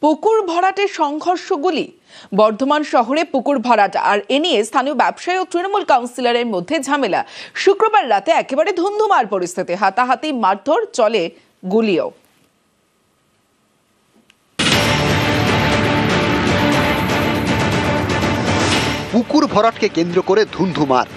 পুকুর ভরাটের সংঘর্ষগুলি বর্ধমান শহরে পুকুর ভরাট আর এ নিয়ে স্থানীয় ব্যবসায়ী ও তৃণমূল কাউন্সিলরের মধ্যে ঝামেলা। শুক্রবার রাতে একেবারে ধুন্ধুমার পরিস্থিতি, হাতাহাতি, মারধর, চলে গুলিও। পুকুর ভরাটকে কেন্দ্র করে ধুন্ধুমার।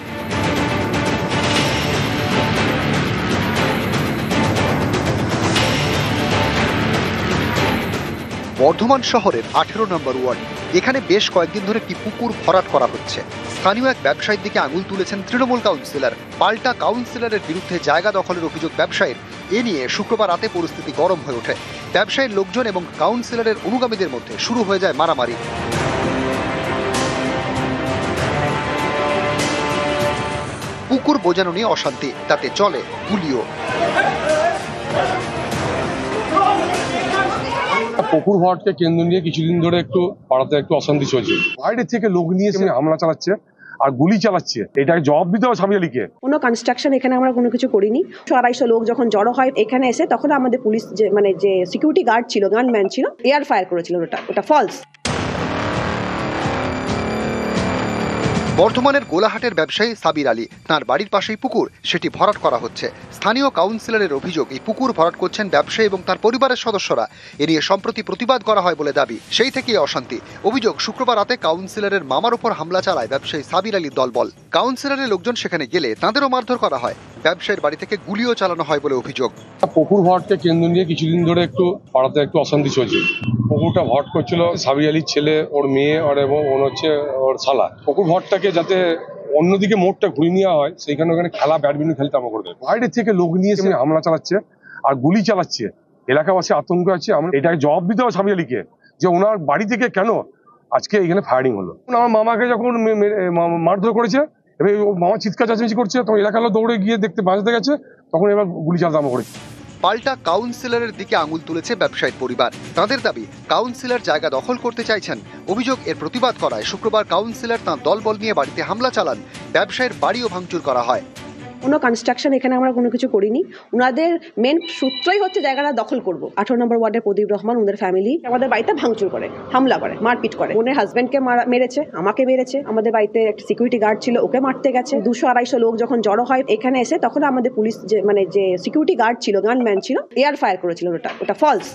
বর্ধমান শহরের 18 নম্বর ওয়ার্ড, এখানে বেশ কয়েকদিন ধরে একটি পুকুর ভরাট করা হচ্ছে। স্থানীয় এক ব্যবসায়ীর দিকে আঙুল তুলেছেন তৃণমূল কাউন্সিলর। পাল্টা কাউন্সিলরের বিরুদ্ধে জায়গা দখলের অভিযোগ ব্যবসায়ীর। এ নিয়ে শুক্রবার রাতে পরিস্থিতি গরম হয়ে ওঠে। ব্যবসায়ীর লোকজন এবং কাউন্সিলরের অনুগামীদের মধ্যে শুরু হয়ে যায় মারামারি। পুকুর বোঝানো নিয়ে অশান্তি, তাতে চলে গুলিও। পুকুর ভরাটকে কেন্দ্র নিয়ে কিছুদিন ধরে একটু পাড়াতে একটু অশান্তি চলছে। বাইরে থেকে লোক নিয়ে এসে হামলা চালাচ্ছে আর গুলি চালাচ্ছে। এটাকে জবাব দিতে হবে সাবির আলীকে। কোনো কনস্ট্রাকশন এখানে আমরা কোনো কিছু করিনি। 250 লোক যখন জড়ো হয় এখানে এসে, তখন আমাদের পুলিশ যে সিকিউরিটি গার্ড ছিল, গানম্যান ছিল, এয়ার ফায়ার করেছিল। ওটা ফলস। বর্ধমানের গোলাহাটের ব্যবসায়ী সাবির আলী, তার বাড়ির পাশেই পুকুর, সেটি ভরাট করা হচ্ছে। স্থানীয় কাউন্সিলরের অভিযোগ, এই পুকুর ভরাট করছেন ব্যবসায়ী এবং তার পরিবারের সদস্যরা। এ নিয়ে সম্প্রতি প্রতিবাদ করা হয় বলে দাবি, সেই থেকেই অশান্তি। অভিযোগ, শুক্রবার রাতে কাউন্সিলরের মামার উপর হামলা চালায় ব্যবসায়ী সাবির আলীর দলবল। কাউন্সিলরের লোকজন সেখানে গেলে তাঁদেরও মারধর করা হয়। ব্যবসায়ীর বাড়ি থেকে গুলিও চালানো হয় বলে অভিযোগ। পুকুর ভরাটকে কেন্দ্র নিয়ে কিছুদিন ধরে একটু পাড়াতে একটু অশান্তি চলছে। পুকুরটা ভরাট করছিল সাবির আলীর ছেলে, ওর মেয়ে, আর এবং হচ্ছে ওর শালা। পুকুর ভরাটটাকে যাতে অন্যদিকে মোড়টা ঘুরিয়ে নেওয়া হয়, সেইখানে ওখানে খেলা, ব্যাডমিন্টন খেলতে আমরা করে দেবো। বাইরে থেকে লোক নিয়ে এসে হামলা চালাচ্ছে আর গুলি চালাচ্ছে। এলাকাবাসী আতঙ্ক আছে। আমরা এটাকে জবাব দিতে হবে সাবির আলীকে, যে ওনার বাড়ি থেকে কেন আজকে এখানে ফায়ারিং হলো। আমার মামাকে যখন মারধর করেছে, এবার মামা চিৎকার চেঁচামেচি করছে, তখন এলাকার লোক দৌড়ে গিয়ে দেখতে বাঁচতে গেছে, তখন এবার গুলি চালাতে আমরা করেছি। পাল্টা কাউন্সিলরের দিকে আঙুল তুলেছে ব্যবসায়ীর পরিবার। তাদের দাবি, কাউন্সিলর জায়গা দখল করতে চাইছেন। অভিযোগ, এর প্রতিবাদ করায় শুক্রবার কাউন্সিলর তাঁর দলবল নিয়ে বাড়িতে হামলা চালান। ব্যবসায়ীর বাড়িও ভাঙচুর করা হয়। কোনো কনস্ট্রাকশন এখানে আমরা কোনো কিছু করিনি। ওনাদের মেন সূত্রই হচ্ছে জায়গাটা দখল করব। 18 নম্বর ওয়ার্ডের প্রদীপ রহমান, ওদের ফ্যামিলি আমাদের বাড়িতে ভাঙচুর করে, হামলা করে, মারপিট করে। ওনার হাজবেন্ডকে মেরেছে, আমাকে মেরেছে। আমাদের বাড়িতে একটা সিকিউরিটি গার্ড ছিল, ওকে মারতে গেছে। 200-250 লোক যখন জড়ো হয় এখানে এসে, তখন আমাদের পুলিশ যে সিকিউরিটি গার্ড ছিল, গানম্যান ছিল, এয়ার ফায়ার করেছিল। ওটা ফলস।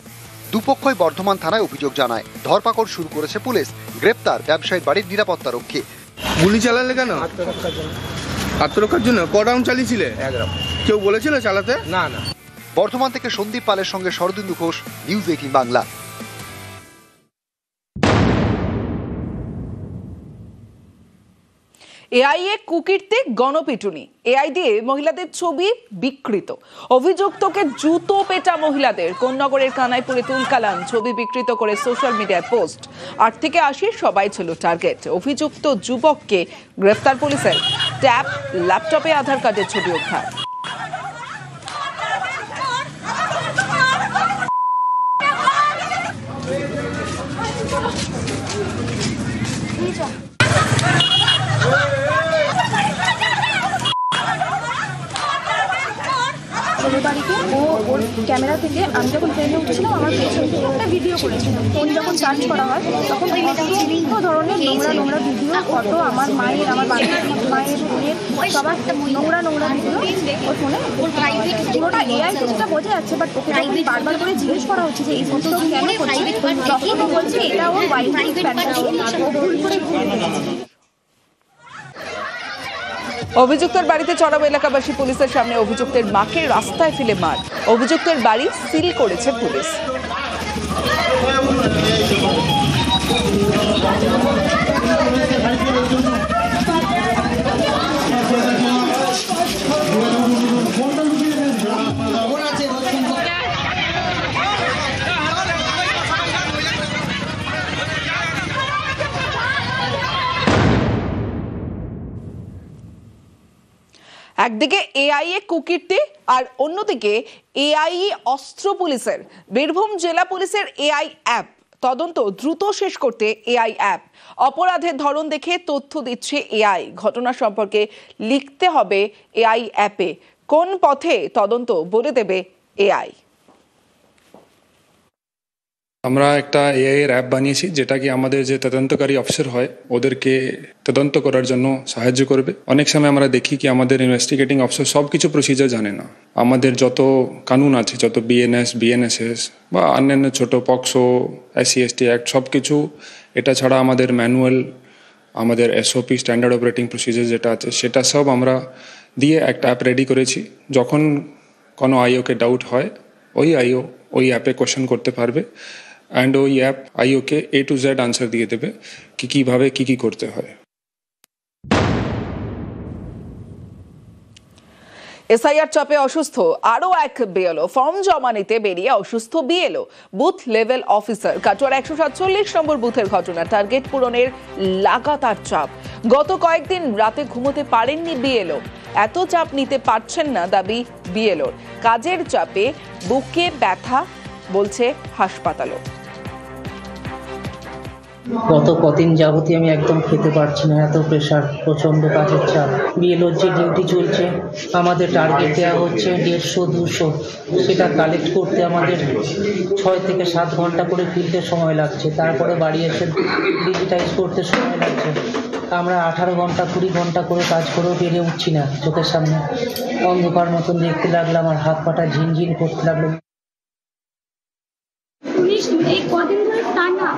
দুপক্ষই বর্ধমান থানায় অভিযোগ জানায়। ধরপাকড় শুরু করেছে পুলিশ। গ্রেপ্তার ব্যবসায়ীর বাড়ির নিরাপত্তা রক্ষী। গুলি চালালে কেন? আত্মরক্ষার জন্য। ক রাউন্ড চালিয়েছিলে? 1 রাউন্ড। কেউ বলেছিল চালাতে? না। বর্ধমান থেকে সন্দীপ পালের সঙ্গে শরদিন্দু ঘোষ, নিউজ 18 বাংলা। এআই এ কুকীর্তি, গণপিটুনি। এআই দিয়ে মহিলাদের ছবি বিকৃত। অভিযুক্তকে জুতো পেটা মহিলাদের। কোন্নগরের কানাইপুরে তুলকালাম, ছবি বিকৃত করে সোশ্যাল মিডিয়ায় পোস্ট। 8 থেকে 80 সবাই ছিল টার্গেট। অভিযুক্ত যুবককে গ্রেফতার পুলিশের। ট্যাব, ল্যাপটপে আধার কার্ডের ছবি উদ্ধার। বাড়িতে ওর ক্যামেরা থেকে আমি যখন ট্রেনে উঠছিলাম, আমার পেছন থেকে একটা ভিডিও করেছিলাম। ফোন যখন চার্জ করা হয় তখন বিভিন্ন ধরনের নোংরা ভিডিও, ফটো, আমার মায়ের, আমার বাচ্চার মায়ের, সবার নোংরা ভিডিও ওর ফোনে। পুরোটা এআই যেটা বোঝা যাচ্ছে, বাট ওকে যখন বারবার করে জিজ্ঞেস করা হচ্ছে যে এই সমস্ত কেন করছে, তখন ও বলছে এটা ওর ওয়াইফ ফ্যান্টাসি, ও ভুল করে ভুলে গেছে। অভিযুক্তের বাড়িতে চড়াও এলাকাবাসী। পুলিশের সামনে অভিযুক্তের মাকে রাস্তায় ফেলে মার। অভিযুক্তের বাড়ি সিল করেছে পুলিশ। একদিকে এআই এ কুকীর্তি আর অন্যদিকে এআই অস্ত্র পুলিশের। বীরভূম জেলা পুলিশের এআই অ্যাপ। তদন্ত দ্রুত শেষ করতে এআই অ্যাপ। অপরাধের ধরন দেখে তথ্য দিচ্ছে এআই। ঘটনা সম্পর্কে লিখতে হবে এআই অ্যাপে। কোন পথে তদন্ত বলে দেবে এআই। আমরা একটা এআই এর অ্যাপ বানিয়েছি যেটা কি আমাদের যে তদন্তকারী অফিসার হয় ওদেরকে তদন্ত করার জন্য সাহায্য করবে। অনেক সময় আমরা দেখি কি আমাদের ইনভেস্টিগেটিং অফিসার সব কিছু প্রসিজার জানে না। আমাদের যত কানুন আছে, যত বিএনএস বা অন্যান্য ছোট পক্সো, SC/ST অ্যাক্ট সব কিছু, এটা ছাড়া আমাদের ম্যানুয়াল, আমাদের SOP স্ট্যান্ডার্ড অপারেটিং প্রসিজার যেটা আছে সেটা সব আমরা দিয়ে একটা অ্যাপ রেডি করেছি। যখন কোনো আইওকে ডাউট হয় ওই আইও ওই অ্যাপে কোয়েশ্চেন করতে পারবে অ্যান্ড ওই অ্যাপ আইওকে A to Z আনসার দিয়ে দেবে কি কীভাবে কী করতে হয়। এসআইআর চাপে অসুস্থ আরও এক বিএলও, ফর্ম জমা নিতে বেরিয়ে অসুস্থ বিএলও। বুথ লেভেল অফিসার কাটোয়ার 147 নম্বর বুথের ঘটনা, টার্গেট পূরণের লাগাতার চাপ। গত কয়েকদিন রাতে ঘুমোতে পারেননি বিএলও, এত চাপ নিতে পারছেন না দাবি বিএলওর। কাজের চাপে বুকে ব্যথা বলছে হাসপাতালও। গত কদিন যাবতীয় আমি একদম খেতে পারছি না, এত প্রেশার, প্রচন্ড কাজের চাপ। বিএলওর যে ডিউটি চলছে, আমাদের টার্গেট দেওয়া হচ্ছে 150-200, সেটা কালেক্ট করতে আমাদের 6 থেকে 7 ঘন্টা করে ফিরতে সময় লাগছে, তারপরে বাড়ি এসে ডিজিটাইজ করতে সময় লাগছে। আমরা 18 ঘন্টা 20 ঘন্টা করে কাজ করেও বেরিয়ে উঠছি না, চোখের সামনে অন্ধকার মতন দেখতে লাগলাম, আর হাত পাটা ঝিনঝিন করতে লাগলো। এই কদিন ধরে টানা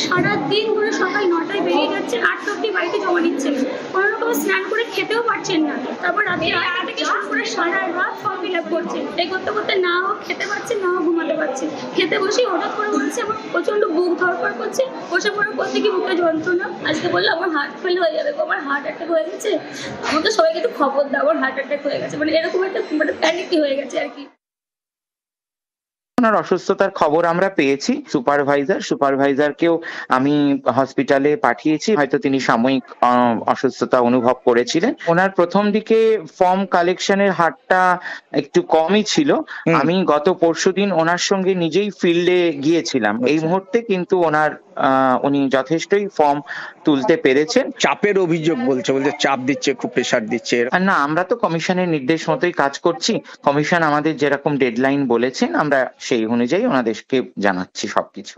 সারাদিন ধরে সকাল 9টায় বেরিয়ে যাচ্ছে, 8টা অব্দি বাড়িতে জমা নিচ্ছে, কোনো রকম স্নান করে খেতেও পারছেন না। তারপর রাতে 8টা থেকে শুরু করে সারা রাত ফর্ম ফিল আপ করছে। এই করতে করতে না ও খেতে পারছে না ও ঘুমাতে পারছে। খেতে বসে হঠাৎ করে বলছে আমার প্রচন্ড বুক ধরপড় করছে, বসে পড়ে করতে কি বুকে যন্ত্রণা। আজকে বললো আমার হার্ট ফেল হয়ে যাবে, আমার হার্ট অ্যাটাক হয়ে গেছে, আমাকে সবাইকে একটু খবর দাও আমার হার্ট অ্যাটাক হয়ে গেছে, মানে এরকম একটা প্যানিকই হয়ে গেছে আর কি। ওনার অসুস্থতার খবর আমরা পেয়েছি, সুপারভাইজারকেও আমি হসপিটালে পাঠিয়েছি, হয়তো তিনি সাময়িক অসুস্থতা অনুভব করেছিলেন। ওনার প্রথম দিকে ফর্ম কালেকশনের হারটা একটু কমই ছিল। আমি গত পরশুদিন ওনার সঙ্গে নিজেই ফিল্ডে গিয়েছিলাম। এই মুহূর্তে কিন্তু উনি যথেষ্টই ফর্ম তুলতে পেরেছেন। চাপের অভিযোগ বলছে চাপ দিচ্ছে, খুব প্রেশার দিচ্ছে। না, আমরা তো কমিশনের নির্দেশ মতোই কাজ করছি। কমিশন আমাদের যেরকম ডেডলাইন বলেছেন আমরা সেই অনুযায়ী ওনাদেরকে জানাচ্ছি সবকিছু।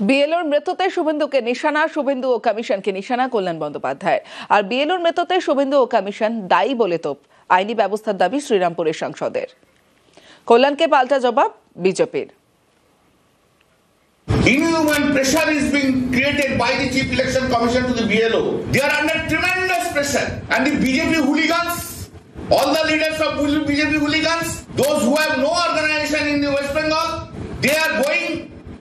বিএলওর মৃত্যুতে শুভেন্দুকে নিশানা, শুভেন্দু ও কমিশনকে নিশানা কল্যাণ বন্দ্যোপাধ্যায়। আর বিএলওর মৃত্যুতে শুভেন্দু ও কমিশন দায়ী বলে তোপ, আইনি ব্যবস্থার দাবি শ্রীরামপুরের সাংসদের। কল্যাণকে পাল্টা জবাব বিজেপির। Inhuman pressure is being created by the Chief Election Commission to the BLO. They are under tremendous pressure. And the BJP hooligans, all the leaders of BJP hooligans, those who have no organization in the West Bengal, they are going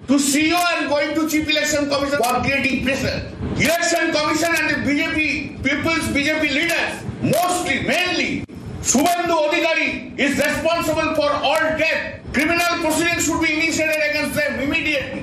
to CEO and going to Chief Election Commission for creating pressure. Election Commission and the BJP leaders, mainly, Subhendu Adhikari is responsible for all death. Criminal proceedings should be initiated against them immediately.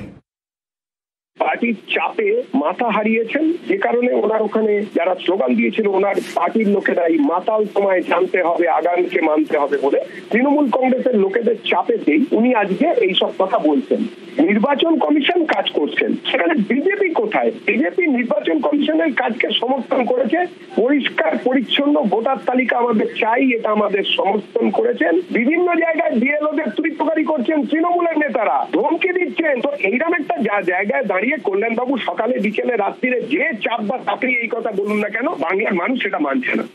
পার্টির চাপে মাথা হারিয়েছেন, যে কারণে ওনার ওখানে যারা slogan দিয়েছিল ওনার পার্টির লোকেরাই মাতাল তোমায় জানতে হবে, আগামীকে মানতে হবে বলে তৃণমূল কংগ্রেসের লোকেদের চাপেতেই উনি আজকে এইসব কথা বলছেন। নির্বাচন কমিশন কাজ করছেন, সেখানে বিজেপি কোথায়? বিজেপি নির্বাচন কমিশনের কাজকে সমর্থন করেছে, পরিষ্কার পরিচ্ছন্ন ভোটার তালিকা আমাদের চাই, এটা আমাদের সমর্থন করেছেন। বিভিন্ন জায়গায় বিএলওদের তুলিতকারী করছেন তৃণমূলের নেতারা, ধমকি দিচ্ছেন। তো এইরকম একটা জায়গায় দাঁড়িয়ে কল্যাণবাবু সকালে বিকেলে রাত্রিরে যে চাপ বা চাকরি এই কথা বলুন না কেন, বাংলার মানুষ সেটা মানছে না।